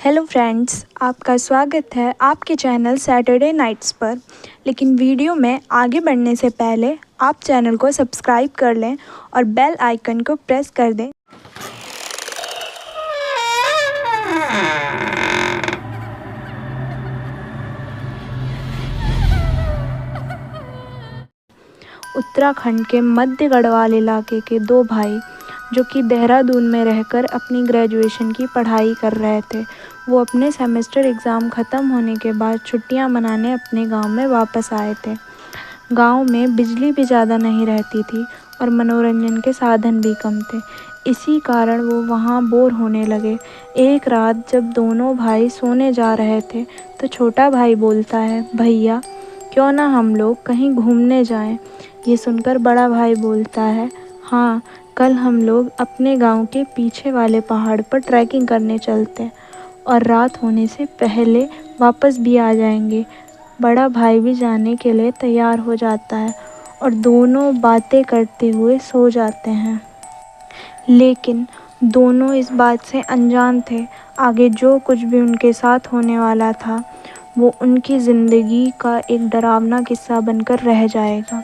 Hello friends, आपका स्वागत है आपके चैनल सैटरडे नाइट्स पर। लेकिन वीडियो में आगे बढ़ने से पहले आप चैनल को सब्सक्राइब कर लें और बेल आइकन को प्रेस कर दें। उत्तराखंड के मध्य गढ़वाल इलाके के दो भाई जो कि देहरादून में रहकर अपनी ग्रेजुएशन की पढ़ाई कर रहे थे, वो अपने सेमेस्टर एग्ज़ाम ख़त्म होने के बाद छुट्टियां मनाने अपने गांव में वापस आए थे। गांव में बिजली भी ज़्यादा नहीं रहती थी और मनोरंजन के साधन भी कम थे। इसी कारण वो वहाँ बोर होने लगे। एक रात जब दोनों भाई सोने जा रहे थे तो छोटा भाई बोलता है, भैया क्यों ना हम लोग कहीं घूमने जाएं। ये सुनकर बड़ा भाई बोलता है, हाँ कल हम लोग अपने गांव के पीछे वाले पहाड़ पर ट्रैकिंग करने चलते हैं और रात होने से पहले वापस भी आ जाएंगे। बड़ा भाई भी जाने के लिए तैयार हो जाता है और दोनों बातें करते हुए सो जाते हैं। लेकिन दोनों इस बात से अनजान थे, आगे जो कुछ भी उनके साथ होने वाला था वो उनकी ज़िंदगी का एक डरावना किस्सा बनकर रह जाएगा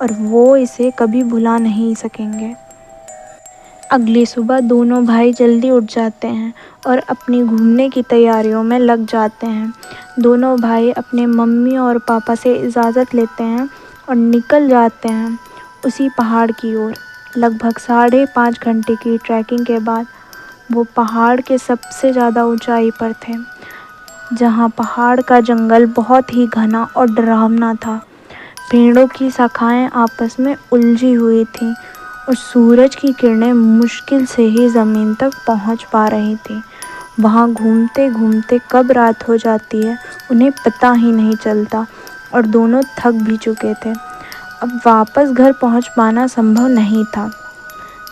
और वो इसे कभी भुला नहीं सकेंगे। अगली सुबह दोनों भाई जल्दी उठ जाते हैं और अपनी घूमने की तैयारियों में लग जाते हैं। दोनों भाई अपने मम्मी और पापा से इजाज़त लेते हैं और निकल जाते हैं उसी पहाड़ की ओर। लगभग 5.5 घंटे की ट्रैकिंग के बाद वो पहाड़ के सबसे ज़्यादा ऊंचाई पर थे, जहाँ पहाड़ का जंगल बहुत ही घना और डरावना था। पेड़ों की शाखाएं आपस में उलझी हुई थीं और सूरज की किरणें मुश्किल से ही ज़मीन तक पहुंच पा रही थीं। वहां घूमते घूमते कब रात हो जाती है उन्हें पता ही नहीं चलता और दोनों थक भी चुके थे। अब वापस घर पहुंच पाना संभव नहीं था।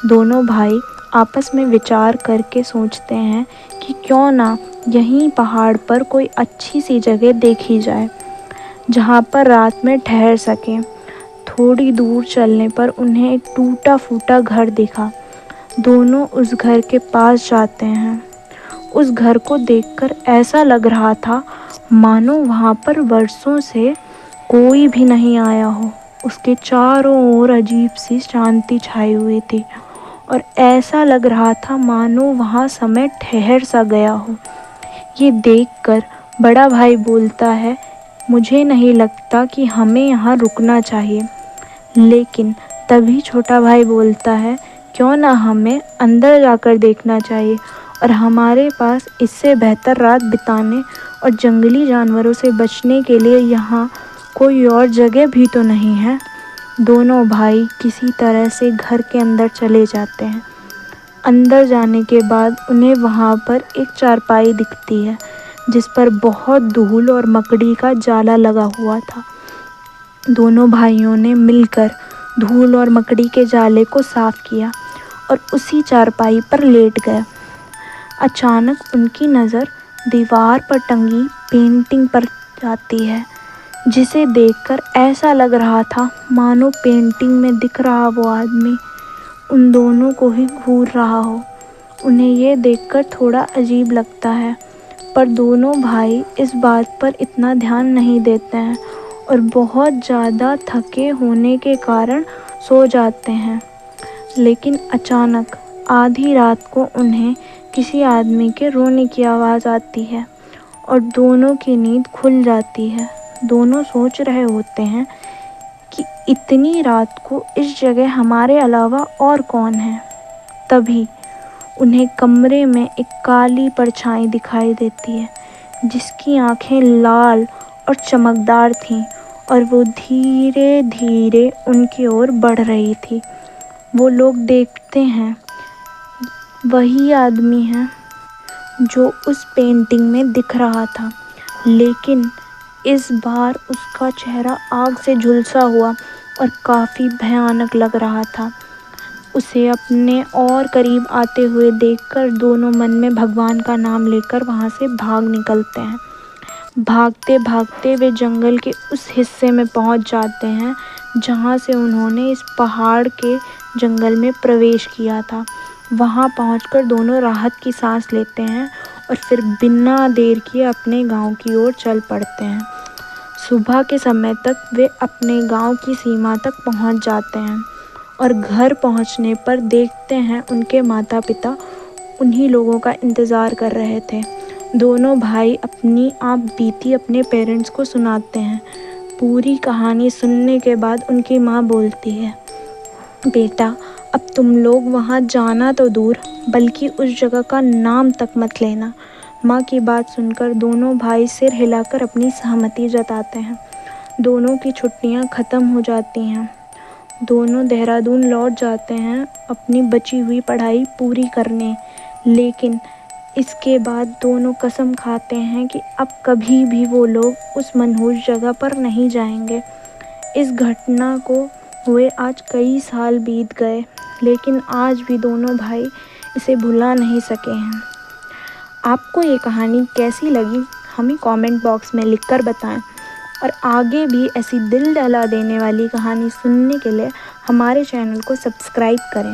दोनों भाई आपस में विचार करके सोचते हैं कि क्यों ना यहीं पहाड़ पर कोई अच्छी सी जगह देखी जाए जहाँ पर रात में ठहर सकें। थोड़ी दूर चलने पर उन्हें एक टूटा फूटा घर दिखा। दोनों उस घर के पास जाते हैं। उस घर को देखकर ऐसा लग रहा था मानो वहाँ पर वर्षों से कोई भी नहीं आया हो। उसके चारों ओर अजीब सी शांति छाई हुई थी और ऐसा लग रहा था मानो वहाँ समय ठहर सा गया हो। ये देखकर बड़ा भाई बोलता है, मुझे नहीं लगता कि हमें यहाँ रुकना चाहिए। लेकिन तभी छोटा भाई बोलता है, क्यों ना हमें अंदर जाकर देखना चाहिए और हमारे पास इससे बेहतर रात बिताने और जंगली जानवरों से बचने के लिए यहाँ कोई और जगह भी तो नहीं है। दोनों भाई किसी तरह से घर के अंदर चले जाते हैं। अंदर जाने के बाद उन्हें वहाँ पर एक चारपाई दिखती है जिस पर बहुत धूल और मकड़ी का जाला लगा हुआ था। दोनों भाइयों ने मिलकर धूल और मकड़ी के जाले को साफ किया और उसी चारपाई पर लेट गए। अचानक उनकी नज़र दीवार पर टंगी पेंटिंग पर जाती है, जिसे देखकर ऐसा लग रहा था मानो पेंटिंग में दिख रहा वो आदमी उन दोनों को ही घूर रहा हो। उन्हें ये देखकर थोड़ा अजीब लगता है, पर दोनों भाई इस बात पर इतना ध्यान नहीं देते हैं और बहुत ज़्यादा थके होने के कारण सो जाते हैं। लेकिन अचानक आधी रात को उन्हें किसी आदमी के रोने की आवाज़ आती है और दोनों की नींद खुल जाती है। दोनों सोच रहे होते हैं कि इतनी रात को इस जगह हमारे अलावा और कौन है। तभी उन्हें कमरे में एक काली परछाई दिखाई देती है जिसकी आंखें लाल और चमकदार थीं और वो धीरे धीरे उनकी ओर बढ़ रही थी। वो लोग देखते हैं वही आदमी है जो उस पेंटिंग में दिख रहा था, लेकिन इस बार उसका चेहरा आग से झुलसा हुआ और काफ़ी भयानक लग रहा था। उसे अपने और करीब आते हुए देखकर दोनों मन में भगवान का नाम लेकर वहाँ से भाग निकलते हैं। भागते भागते वे जंगल के उस हिस्से में पहुँच जाते हैं जहाँ से उन्होंने इस पहाड़ के जंगल में प्रवेश किया था। वहाँ पहुंचकर दोनों राहत की सांस लेते हैं और फिर बिना देर किए अपने गांव की ओर चल पड़ते हैं। सुबह के समय तक वे अपने गांव की सीमा तक पहुंच जाते हैं और घर पहुंचने पर देखते हैं उनके माता पिता उन्हीं लोगों का इंतज़ार कर रहे थे। दोनों भाई अपनी आप बीती अपने पेरेंट्स को सुनाते हैं। पूरी कहानी सुनने के बाद उनकी माँ बोलती है, बेटा अब तुम लोग वहाँ जाना तो दूर बल्कि उस जगह का नाम तक मत लेना। माँ की बात सुनकर दोनों भाई सिर हिलाकर अपनी सहमति जताते हैं। दोनों की छुट्टियाँ ख़त्म हो जाती हैं। दोनों देहरादून लौट जाते हैं अपनी बची हुई पढ़ाई पूरी करने, लेकिन इसके बाद दोनों कसम खाते हैं कि अब कभी भी वो लोग उस मनहूस जगह पर नहीं जाएंगे। इस घटना को हुए आज कई साल बीत गए, लेकिन आज भी दोनों भाई इसे भुला नहीं सके हैं। आपको ये कहानी कैसी लगी हमें कमेंट बॉक्स में लिखकर बताएं और आगे भी ऐसी दिल दहला देने वाली कहानी सुनने के लिए हमारे चैनल को सब्सक्राइब करें।